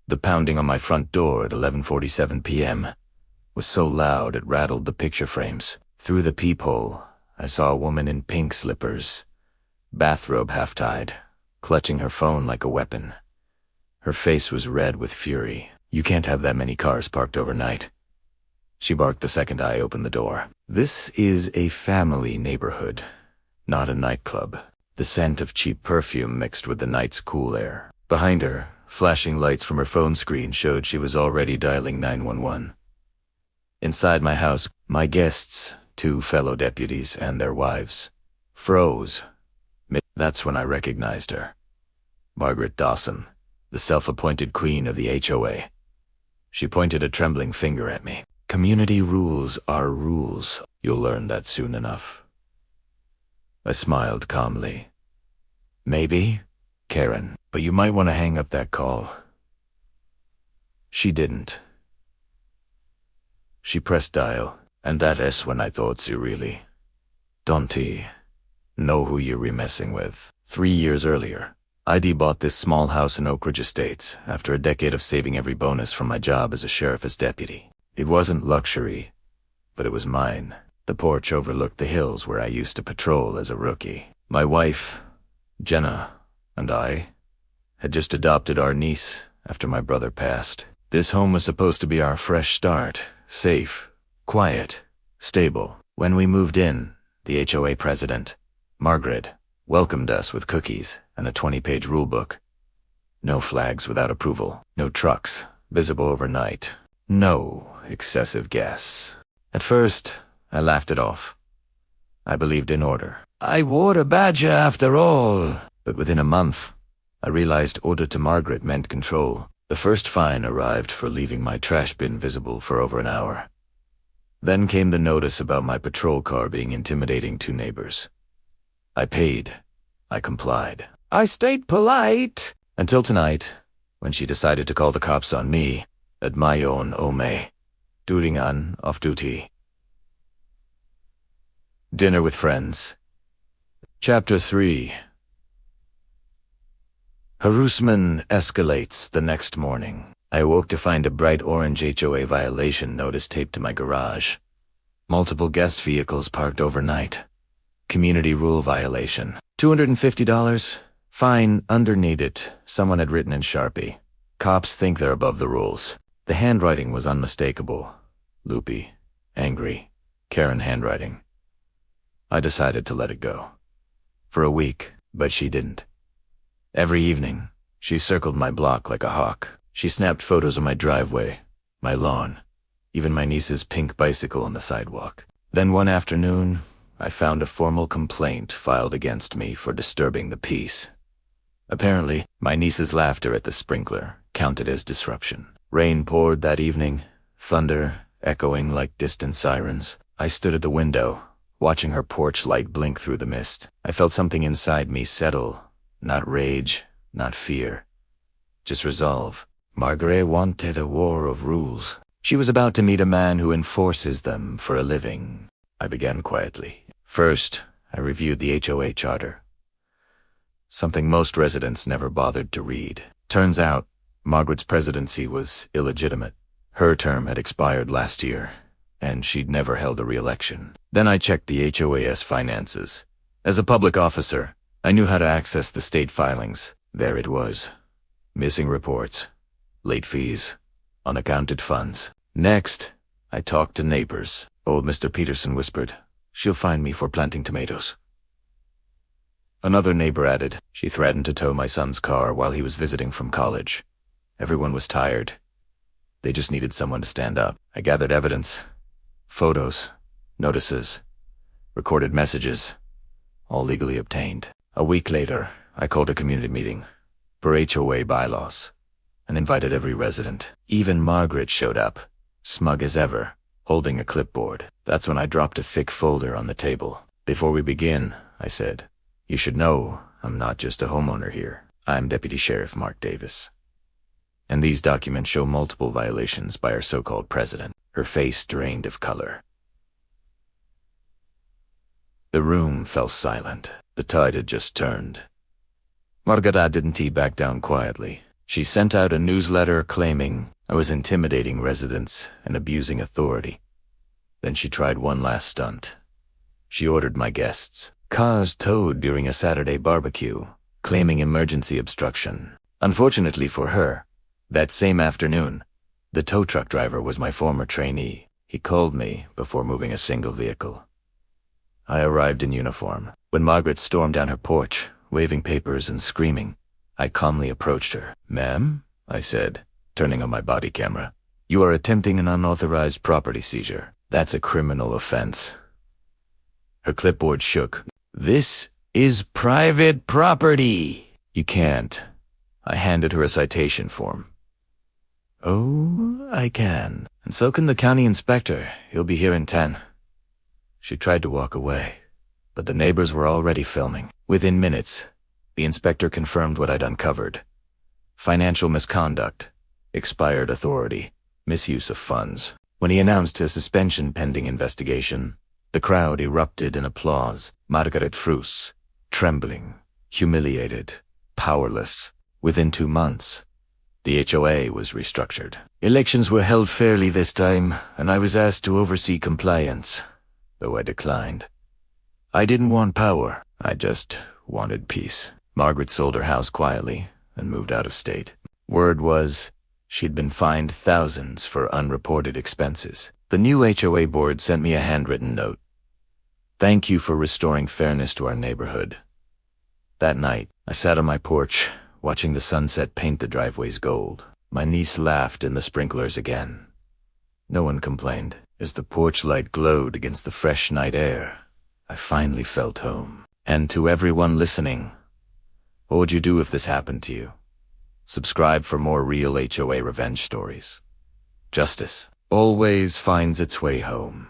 The pounding on my front door at 11:47 p.m. was so loud it rattled the picture frames. Through the peephole, I saw a woman in pink slippers, bathrobe half-tied, clutching her phone like a weapon. Her face was red with fury. "You can't have that many cars parked overnight," she barked the second I opened the door. "This is a family neighborhood, not a nightclub." The scent of cheap perfume mixed with the night's cool air. Behind her, flashing lights from her phone screen showed she was already dialing 911. Inside my house, my guests, 2 fellow deputies and their wives, froze. That's when I recognized her. Margaret Dawson, the self-appointed queen of the HOA. She pointed a trembling finger at me. "Community rules are rules. You'll learn that soon enough." I smiled calmly. "Maybe, Karen, but you might want to hang up that call." She didn't. She pressed dial, and that is when I thought she really don't know who you're messing with. 3 years earlier, I'd bought this small house in Oak Ridge Estates after a decade of saving every bonus from my job as a sheriff's deputy. It wasn't luxury, but it was mine. The porch overlooked the hills where I used to patrol as a rookie. My wife, Jenna, and I had just adopted our niece after my brother passed. This home was supposed to be our fresh start, safe, quiet, stable. When we moved in, the HOA president, Margaret, welcomed us with cookies and a 20-page rulebook. No flags without approval, no trucks visible overnight, no excessive guests. At first, I laughed it off. I believed in order. I wore a badge after all. But within a month, I realized order to Margaret meant control. The first fine arrived for leaving my trash bin visible for over an hour. Then came the notice about my patrol car being intimidating to neighbors. I paid. I complied. I stayed polite. Until tonight, when she decided to call the cops on me at my own home, during on off-duty. Dinner with friends. Chapter 3. Harassment escalates the next morning. I awoke to find a bright orange HOA violation notice taped to my garage. Multiple guest vehicles parked overnight. Community rule violation. $250. Fine underneath it. Someone had written in Sharpie. Cops think they're above the rules. The handwriting was unmistakable. Loopy. Angry. Karen handwriting. I decided to let it go. For a week, but she didn't. Every evening, she circled my block like a hawk. She snapped photos of my driveway, my lawn, even my niece's pink bicycle on the sidewalk. Then one afternoon, I found a formal complaint filed against me for disturbing the peace. Apparently, my niece's laughter at the sprinkler counted as disruption. Rain poured that evening, thunder echoing like distant sirens. I stood at the window, watching her porch light blink through the mist. I felt something inside me settle. Not rage, not fear. Just resolve. Margaret wanted a war of rules. She was about to meet a man who enforces them for a living. I began quietly. First, I reviewed the HOA charter. Something most residents never bothered to read. Turns out, Margaret's presidency was illegitimate. Her term had expired last year, and she'd never held a re-election. Then I checked the HOA's finances. As a public officer, I knew how to access the state filings. There it was. Missing reports, late fees, unaccounted funds. Next, I talked to neighbors. Old Mr. Peterson whispered, "She'll find me for planting tomatoes." Another neighbor added, "She threatened to tow my son's car while he was visiting from college." Everyone was tired. They just needed someone to stand up. I gathered evidence, photos, notices, recorded messages, all legally obtained. A week later, I called a community meeting for HOA bylaws and invited every resident. Even Margaret showed up, smug as ever, holding a clipboard. That's when I dropped a thick folder on the table. "Before we begin," I said, "you should know I'm not just a homeowner here. I'm Deputy Sheriff Mark Davis. And these documents show multiple violations by our so-called president." Her face drained of color. The room fell silent. The tide had just turned. Margaret didn't back down quietly. She sent out a newsletter claiming I was intimidating residents and abusing authority. Then she tried one last stunt. She ordered my guests' cars towed during a Saturday barbecue, claiming emergency obstruction. Unfortunately for her, that same afternoon, the tow truck driver was my former trainee. He called me before moving a single vehicle. I arrived in uniform. When Margaret stormed down her porch, waving papers and screaming, I calmly approached her. "Ma'am," I said, turning on my body camera, "you are attempting an unauthorized property seizure. That's a criminal offense." Her clipboard shook. "This is private property." "You can't." I handed her a citation form. "Oh, I can. And so can the county inspector. He'll be here in 10. She tried to walk away, but the neighbors were already filming. Within minutes, the inspector confirmed what I'd uncovered. Financial misconduct, expired authority, misuse of funds. When he announced his suspension pending investigation, the crowd erupted in applause. Margaret Fruss, trembling, humiliated, powerless. Within 2 months, the HOA was restructured. Elections were held fairly this time, and I was asked to oversee compliance, though I declined. I didn't want power. I just wanted peace. Margaret sold her house quietly and moved out of state. Word was she'd been fined thousands for unreported expenses. The new HOA board sent me a handwritten note. "Thank you for restoring fairness to our neighborhood." That night, I sat on my porch, watching the sunset paint the driveways gold. My niece laughed in the sprinklers again. No one complained. As the porch light glowed against the fresh night air, I finally felt home. And to everyone listening, what would you do if this happened to you? Subscribe for more real HOA revenge stories. Justice always finds its way home.